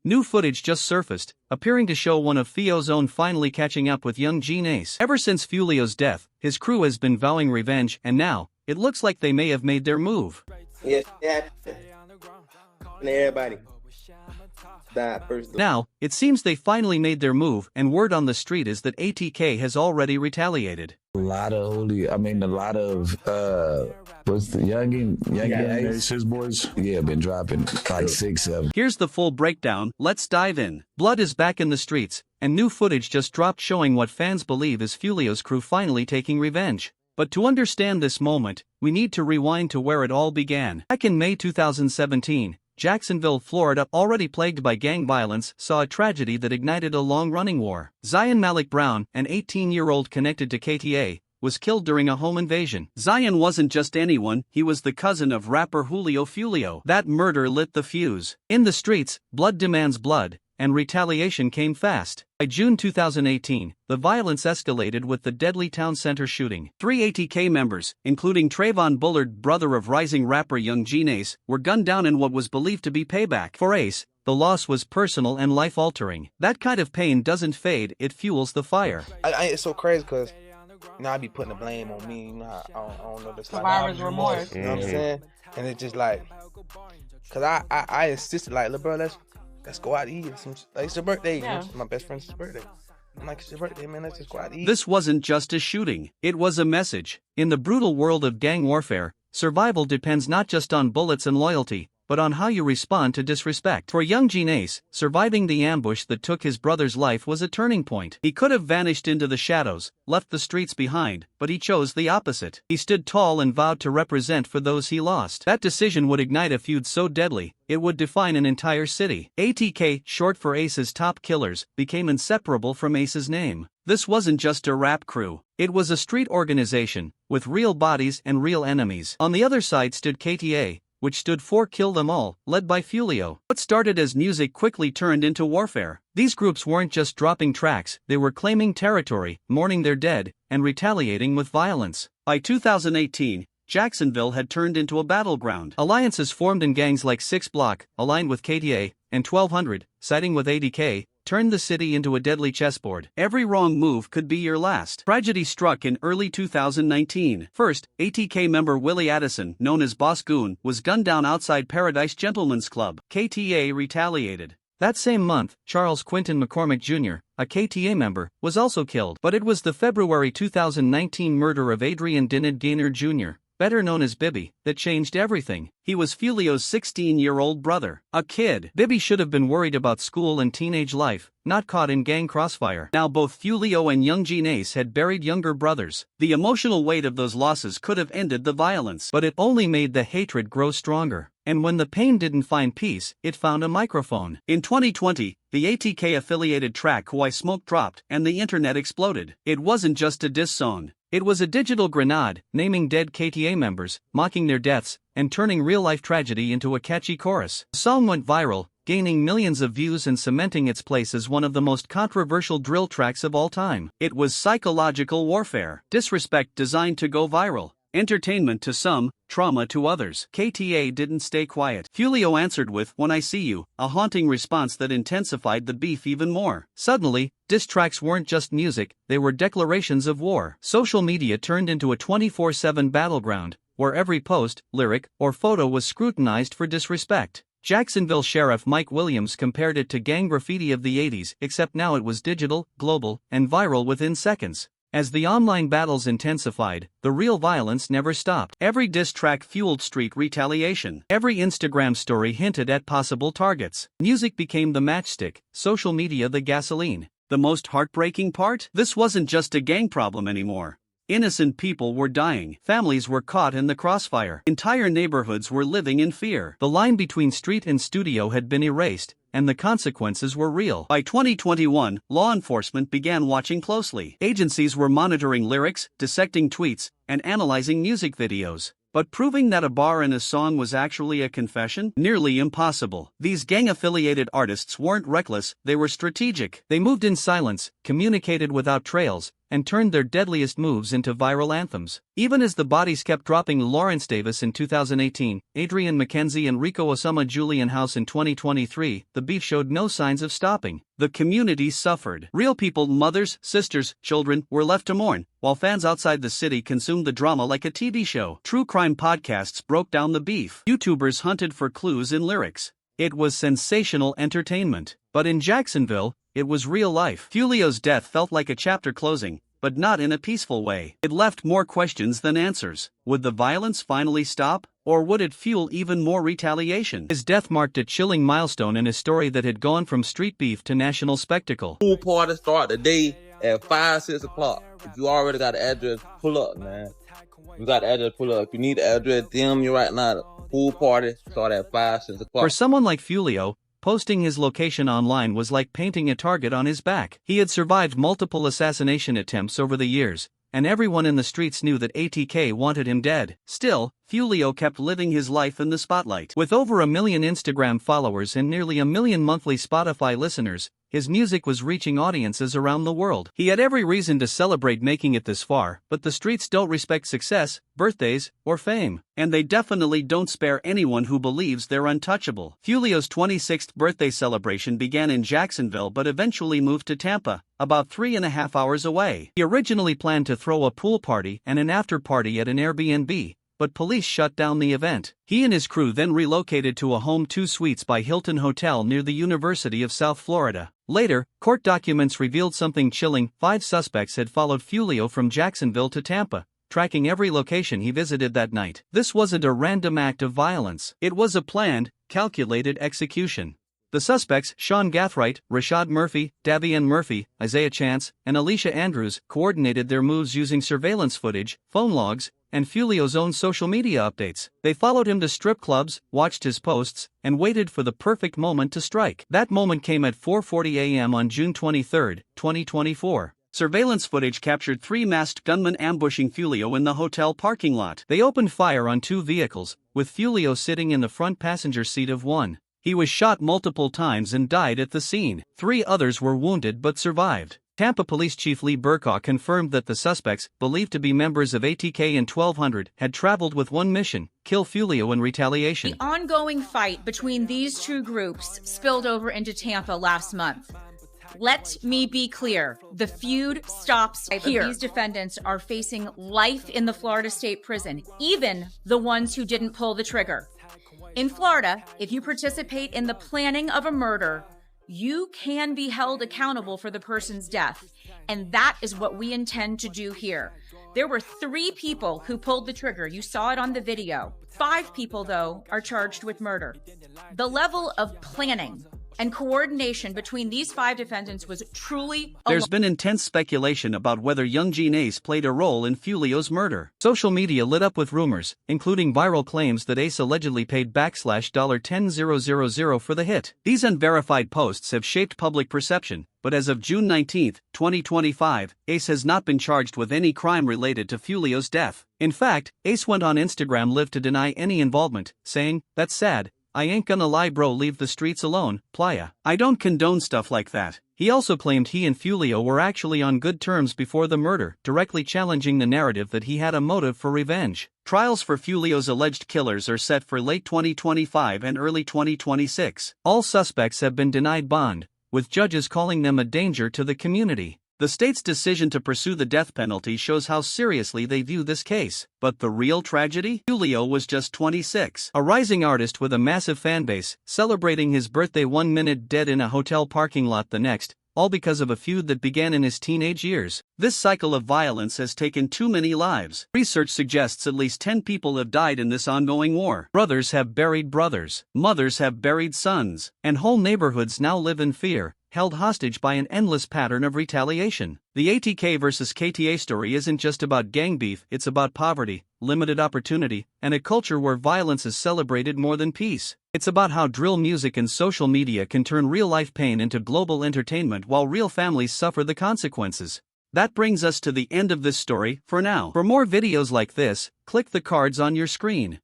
New footage just surfaced, appearing to show one of Theo's own finally catching up with YungeenAce. Ever since Foolio's death, his crew has been vowing revenge, and now, it looks like they may have made their move. Yes, yeah. And everybody died first. Now, it seems they finally made their move, and word on the street is that ATK has already retaliated. A lot of what's the YungeenAce, his boys. Yeah, been dropping like 6, 7. Here's the full breakdown, let's dive in. Blood is back in the streets, and new footage just dropped showing what fans believe is Foolio's crew finally taking revenge. But to understand this moment, we need to rewind to where it all began. Back in May 2017, Jacksonville, Florida, already plagued by gang violence, saw a tragedy that ignited a long-running war. Zion Malik Brown, an 18-year-old connected to KTA, was killed during a home invasion. Zion wasn't just anyone, he was the cousin of rapper Julio Foolio. That murder lit the fuse. In the streets, blood demands blood, and retaliation came fast. By June 2018, the violence escalated with the deadly town center shooting. 3 ATK members, including Trayvon Bullard, brother of rising rapper YungeenAce, were gunned down in what was believed to be payback. For Ace, the loss was personal and life-altering. That kind of pain doesn't fade, it fuels the fire. It's so crazy because I be putting the blame on me. I don't know. That's like survivor's remorse. You know what I'm saying? And it's just like, cause I insisted like, look, bro, let's go out and eat. It's your birthday. Yeah. You know, my best friend's birthday. I'm like, it's your birthday, man. Let's just go out and eat. This wasn't just a shooting, it was a message. In the brutal world of gang warfare, survival depends not just on bullets and loyalty, but on how you respond to disrespect. For YungeenAce, surviving the ambush that took his brother's life was a turning point. He could have vanished into the shadows, left the streets behind, but he chose the opposite. He stood tall and vowed to represent for those he lost. That decision would ignite a feud so deadly, it would define an entire city. ATK, short for Ace's top killers, became inseparable from Ace's name. This wasn't just a rap crew, it was a street organization, with real bodies and real enemies. On the other side stood KTA, which stood for Kill Them All, led by Foolio. What started as music quickly turned into warfare. These groups weren't just dropping tracks, they were claiming territory, mourning their dead, and retaliating with violence. By 2018, Jacksonville had turned into a battleground. Alliances formed in gangs like 6 Block, aligned with KTA, and 1200, siding with ATK, turned the city into a deadly chessboard. Every wrong move could be your last. Tragedy struck in early 2019. First, ATK member Willie Addison, known as Boss Goon, was gunned down outside Paradise Gentlemen's Club. KTA retaliated. That same month, Charles Quinton McCormick Jr., a KTA member, was also killed. But it was the February 2019 murder of Adrian Dinid Gaynor Jr., better known as Bibby, that changed everything. He was Foolio's 16-year-old brother. A kid. Bibby should have been worried about school and teenage life, not caught in gang crossfire. Now both Foolio and YungeenAce had buried younger brothers. The emotional weight of those losses could have ended the violence, but it only made the hatred grow stronger. And when the pain didn't find peace, it found a microphone. In 2020, the ATK-affiliated track Why Smoke dropped, and the internet exploded. It wasn't just a diss song. It was a digital grenade, naming dead KTA members, mocking their deaths, and turning real-life tragedy into a catchy chorus. The song went viral, gaining millions of views and cementing its place as one of the most controversial drill tracks of all time. It was psychological warfare, disrespect designed to go viral. Entertainment to some, trauma to others. KTA didn't stay quiet. Foolio answered with "When I See You," a haunting response that intensified the beef even more. Suddenly, diss tracks weren't just music, they were declarations of war. Social media turned into a 24/7 battleground, where every post, lyric, or photo was scrutinized for disrespect. Jacksonville Sheriff Mike Williams compared it to gang graffiti of the 80s, except now it was digital, global, and viral within seconds. As the online battles intensified, the real violence never stopped. Every diss track fueled street retaliation. Every Instagram story hinted at possible targets. Music became the matchstick, social media the gasoline. The most heartbreaking part? This wasn't just a gang problem anymore. Innocent people were dying. Families were caught in the crossfire. Entire neighborhoods were living in fear. The line between street and studio had been erased, and the consequences were real. By 2021, law enforcement began watching closely. Agencies were monitoring lyrics, dissecting tweets, and analyzing music videos. But proving that a bar in a song was actually a confession? Nearly impossible. These gang-affiliated artists weren't reckless, they were strategic. They moved in silence, communicated without trails, and turned their deadliest moves into viral anthems. Even as the bodies kept dropping, Lawrence Davis in 2018, Adrian Mackenzie and Rico Osama Julian House in 2023, the beef showed no signs of stopping. The community suffered. Real people, mothers, sisters, children, were left to mourn, while fans outside the city consumed the drama like a TV show. True crime podcasts broke down the beef. YouTubers hunted for clues in lyrics. It was sensational entertainment. But in Jacksonville, it was real life. Foolio's death felt like a chapter closing, but not in a peaceful way. It left more questions than answers. Would the violence finally stop, or would it fuel even more retaliation? His death marked a chilling milestone in a story that had gone from street beef to national spectacle. Pool party start the day at 5, 6 o'clock. If you already got the address, pull up, man. You got the address, pull up. If you need the address, DM me right now. Pool party start at 5, 6 o'clock. For someone like Foolio, posting his location online was like painting a target on his back. He had survived multiple assassination attempts over the years, and everyone in the streets knew that ATK wanted him dead. Still, Foolio kept living his life in the spotlight. With over 1 million Instagram followers and nearly 1 million monthly Spotify listeners, his music was reaching audiences around the world. He had every reason to celebrate making it this far, but the streets don't respect success, birthdays, or fame. And they definitely don't spare anyone who believes they're untouchable. Foolio's 26th birthday celebration began in Jacksonville but eventually moved to Tampa, about 3.5 hours away. He originally planned to throw a pool party and an after party at an Airbnb, but police shut down the event. He and his crew then relocated to a home 2 suites by Hilton Hotel near the University of South Florida. Later, court documents revealed something chilling. 5 suspects had followed Foolio from Jacksonville to Tampa, tracking every location he visited that night. This wasn't a random act of violence. It was a planned, calculated execution. The suspects, Sean Gathright, Rashad Murphy, Davian Murphy, Isaiah Chance, and Alicia Andrews, coordinated their moves using surveillance footage, phone logs, and Foolio's own social media updates. They followed him to strip clubs, watched his posts, and waited for the perfect moment to strike. That moment came at 4:40 a.m. on June 23, 2024. Surveillance footage captured 3 masked gunmen ambushing Foolio in the hotel parking lot. They opened fire on 2 vehicles, with Foolio sitting in the front passenger seat of one. He was shot multiple times and died at the scene. 3 others were wounded but survived. Tampa Police Chief Lee Burkaw confirmed that the suspects, believed to be members of ATK and 1200, had traveled with one mission: kill Foolio in retaliation. The ongoing fight between these 2 groups spilled over into Tampa last month. Let me be clear, the feud stops here. These defendants are facing life in the Florida State Prison, even the ones who didn't pull the trigger. In Florida, if you participate in the planning of a murder, you can be held accountable for the person's death. And that is what we intend to do here. There were 3 people who pulled the trigger. You saw it on the video. 5 people, though, are charged with murder. The level of planning and coordination between these 5 defendants was truly There's been intense speculation about whether YungeenAce played a role in Foolio's murder. Social media lit up with rumors, including viral claims that Ace allegedly paid $10,000 for the hit. These unverified posts have shaped public perception, but as of June 19, 2025, Ace has not been charged with any crime related to Foolio's death. In fact, Ace went on Instagram Live to deny any involvement, saying, "That's sad. I ain't gonna lie bro, leave the streets alone, playa. I don't condone stuff like that." He also claimed he and Foolio were actually on good terms before the murder, directly challenging the narrative that he had a motive for revenge. Trials for Foolio's alleged killers are set for late 2025 and early 2026. All suspects have been denied bond, with judges calling them a danger to the community. The state's decision to pursue the death penalty shows how seriously they view this case. But the real tragedy? Foolio was just 26, a rising artist with a massive fanbase, celebrating his birthday 1 minute dead in a hotel parking lot the next, all because of a feud that began in his teenage years. This cycle of violence has taken too many lives. Research suggests at least 10 people have died in this ongoing war. Brothers have buried brothers, mothers have buried sons, and whole neighborhoods now live in fear, held hostage by an endless pattern of retaliation. The ATK versus KTA story isn't just about gang beef, it's about poverty, limited opportunity, and a culture where violence is celebrated more than peace. It's about how drill music and social media can turn real-life pain into global entertainment while real families suffer the consequences. That brings us to the end of this story, for now. For more videos like this, click the cards on your screen.